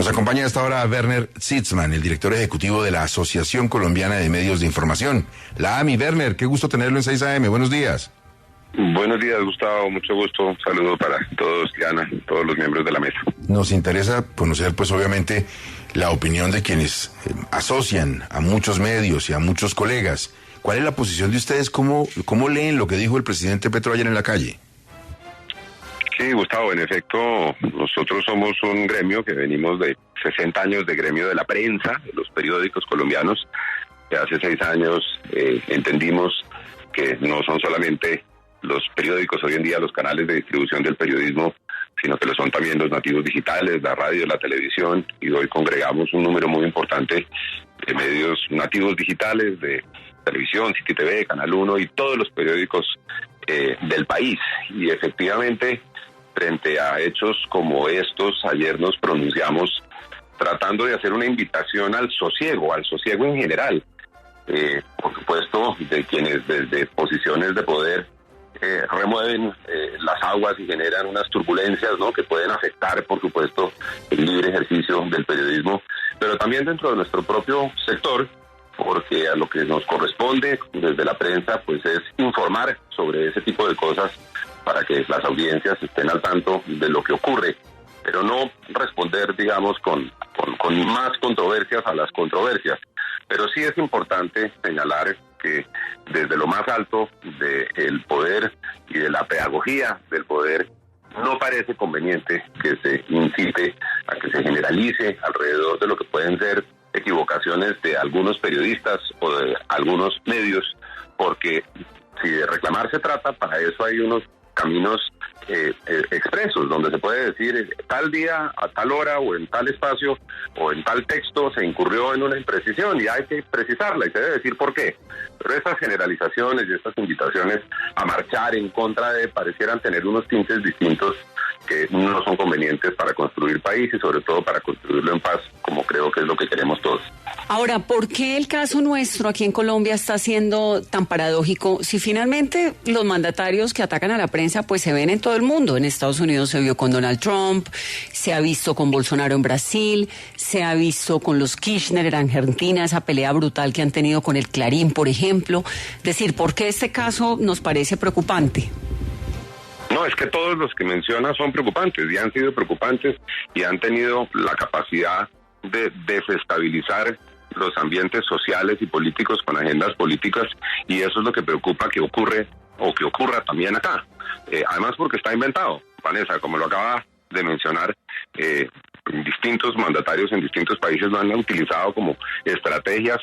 Nos acompaña hasta ahora Werner Sitzman, el director ejecutivo de la Asociación Colombiana de Medios de Información, la AMI. Werner, qué gusto tenerlo en 6 AM. Buenos días. Buenos días, Gustavo. Mucho gusto. Un saludo para todos, Diana, todos los miembros de la mesa. Nos interesa conocer, pues obviamente, la opinión de quienes asocian a muchos medios y a muchos colegas. ¿Cuál es la posición de ustedes? ¿Cómo leen lo que dijo el presidente Petro ayer en la calle? Sí, Gustavo, en efecto, nosotros somos un gremio que venimos de 60 años de gremio de la prensa, de los periódicos colombianos, que hace 6 años entendimos que no son solamente los periódicos hoy en día los canales de distribución del periodismo, sino que lo son también los nativos digitales, la radio, la televisión, y hoy congregamos un número muy importante de medios nativos digitales, de televisión, City TV, Canal 1 y todos los periódicos del país. Y efectivamente, frente a hechos como estos, ayer nos pronunciamos tratando de hacer una invitación al sosiego en general, por supuesto, de quienes desde posiciones de poder remueven las aguas y generan unas turbulencias, ¿no?, que pueden afectar, por supuesto, el libre ejercicio del periodismo, pero también dentro de nuestro propio sector, porque a lo que nos corresponde desde la prensa, pues es informar sobre ese tipo de cosas para que las audiencias estén al tanto de lo que ocurre, pero no responder, digamos, con más controversias a las controversias. Pero sí es importante señalar que desde lo más alto del poder y de la pedagogía del poder, no parece conveniente que se incite a que se generalice alrededor de lo que pueden ser equivocaciones de algunos periodistas o de algunos medios, porque si de reclamar se trata, para eso hay unos caminos expresos, donde se puede decir tal día, a tal hora o en tal espacio o en tal texto se incurrió en una imprecisión y hay que precisarla y se debe decir por qué. Pero estas generalizaciones y estas invitaciones a marchar en contra de parecieran tener unos tintes distintos que no son convenientes para construir país y sobre todo para construirlo en paz, como creo que es lo que queremos todos. Ahora, ¿por qué el caso nuestro aquí en Colombia está siendo tan paradójico si finalmente los mandatarios que atacan a la prensa pues se ven en todo el mundo? En Estados Unidos se vio con Donald Trump, se ha visto con Bolsonaro en Brasil, se ha visto con los Kirchner en Argentina, esa pelea brutal que han tenido con el Clarín, por ejemplo. Es decir, ¿por qué este caso nos parece preocupante? No, es que todos los que mencionas son preocupantes y han sido preocupantes y han tenido la capacidad de desestabilizar los ambientes sociales y políticos con agendas políticas, y eso es lo que preocupa que ocurre o que ocurra también acá. Además porque está inventado, Vanessa, como lo acaba de mencionar, distintos mandatarios en distintos países lo han utilizado como estrategias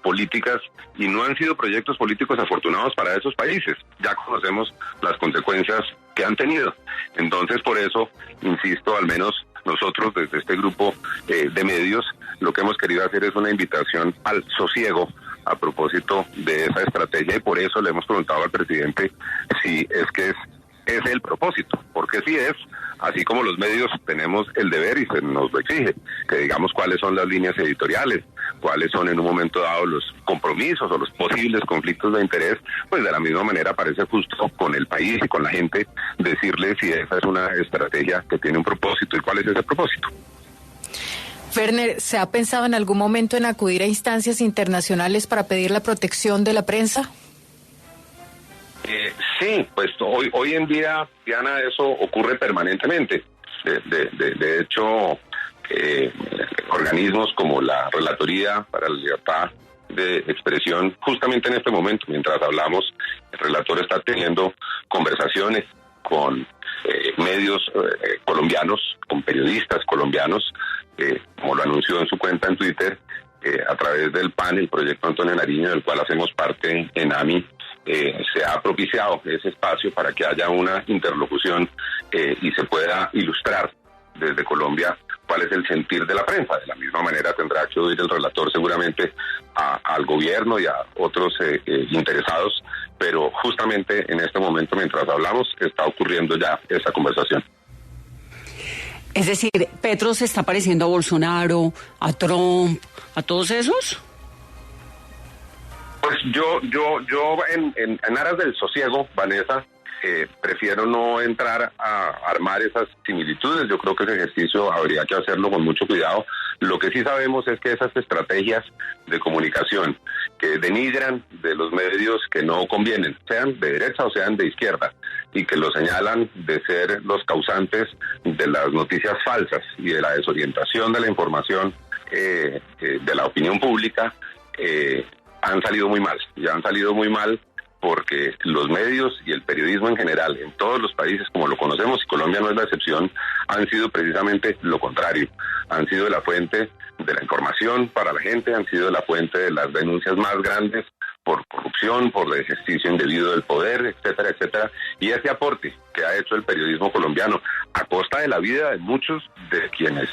políticas y no han sido proyectos políticos afortunados para esos países. Ya conocemos las consecuencias que han tenido. Entonces, por eso, insisto, al menos nosotros desde este grupo de medios, lo que hemos querido hacer es una invitación al sosiego a propósito de esa estrategia, y por eso le hemos preguntado al presidente si es que es el propósito, porque sí es, así como los medios tenemos el deber y se nos lo exige, que digamos cuáles son las líneas editoriales, cuáles son en un momento dado los compromisos o los posibles conflictos de interés, pues de la misma manera parece justo con el país y con la gente decirle si esa es una estrategia que tiene un propósito y cuál es ese propósito. Werner, ¿se ha pensado en algún momento en acudir a instancias internacionales para pedir la protección de la prensa? Sí, pues hoy en día, Diana, eso ocurre permanentemente. De hecho, organismos como la Relatoría para la Libertad de Expresión, justamente en este momento, mientras hablamos, el relator está teniendo conversaciones con medios colombianos, con periodistas colombianos, como lo anunció en su cuenta en Twitter, a través del PAN, el proyecto Antonio Nariño, del cual hacemos parte en AMI, se ha propiciado ese espacio para que haya una interlocución y se pueda ilustrar desde Colombia cuál es el sentir de la prensa. De la misma manera tendrá que oír el relator seguramente al gobierno y a otros interesados, pero justamente en este momento, mientras hablamos, está ocurriendo ya esa conversación. Es decir, ¿Petro se está pareciendo a Bolsonaro, a Trump, a todos esos? Pues yo en aras del sosiego, Vanessa, prefiero no entrar a armar esas similitudes. Yo creo que ese ejercicio habría que hacerlo con mucho cuidado. Lo que sí sabemos es que esas estrategias de comunicación que denigran de los medios que no convienen, sean de derecha o sean de izquierda, y que los señalan de ser los causantes de las noticias falsas y de la desorientación de la información de la opinión pública, han salido muy mal. Y han salido muy mal porque los medios y el periodismo en general, en todos los países como lo conocemos, y Colombia no es la excepción, han sido precisamente lo contrario. Han sido la fuente de la información para la gente, han sido la fuente de las denuncias más grandes por corrupción, por ejercicio indebido del poder, etcétera, etcétera. Y ese aporte que ha hecho el periodismo colombiano a costa de la vida de muchos de quienes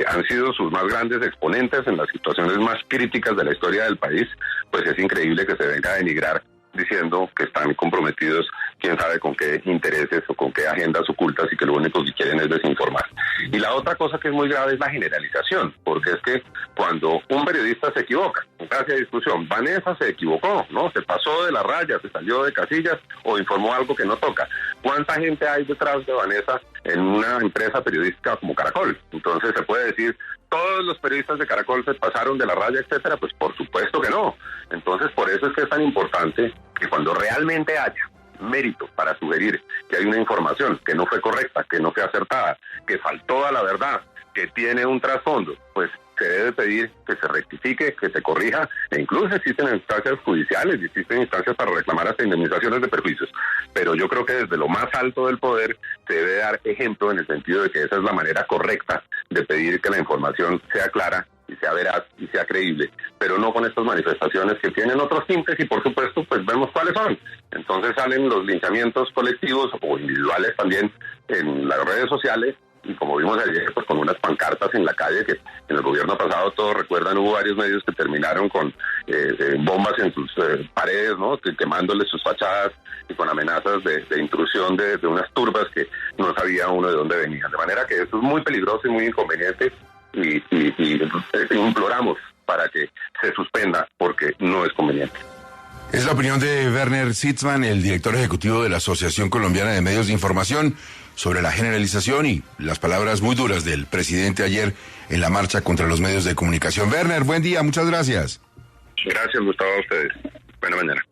han sido sus más grandes exponentes en las situaciones más críticas de la historia del país, pues es increíble que se venga a denigrar diciendo que están comprometidos, quién sabe con qué intereses o con qué agendas ocultas, y que lo único que quieren es desinformar. Y la otra cosa que es muy grave es la generalización, porque es que cuando un periodista se equivoca, en caso de discusión, Vanessa se equivocó, ¿no? Se pasó de la raya, se salió de casillas o informó algo que no toca. ¿Cuánta gente hay detrás de Vanessa en una empresa periodística como Caracol? Entonces se puede decir, ¿todos los periodistas de Caracol se pasaron de la raya, etcétera? Pues por supuesto que no. Entonces por eso es que es tan importante que cuando realmente haya mérito para sugerir que hay una información que no fue correcta, que no fue acertada, que faltó a la verdad, que tiene un trasfondo, pues se debe pedir que se rectifique, que se corrija, e incluso existen instancias judiciales y existen instancias para reclamar hasta indemnizaciones de perjuicios. Pero yo creo que desde lo más alto del poder se debe dar ejemplo en el sentido de que esa es la manera correcta de pedir que la información sea clara y sea veraz y sea creíble, pero no con estas manifestaciones que tienen otros tintes, y por supuesto pues vemos cuáles son. Entonces salen los linchamientos colectivos o individuales también en las redes sociales, y como vimos ayer, pues con unas pancartas en la calle, que en el gobierno pasado, todos recuerdan, hubo varios medios que terminaron con bombas en sus paredes, ¿no? Quemándoles sus fachadas y con amenazas de intrusión de unas turbas que no sabía uno de dónde venían. De manera que eso es muy peligroso y muy inconveniente, y imploramos para que se suspenda porque no es conveniente. Es la opinión de Werner Sitzmann, el director ejecutivo de la Asociación Colombiana de Medios de Información, sobre la generalización y las palabras muy duras del presidente ayer en la marcha contra los medios de comunicación. Werner, buen día, muchas gracias. Gracias, Gustavo, a ustedes. Buena mañana.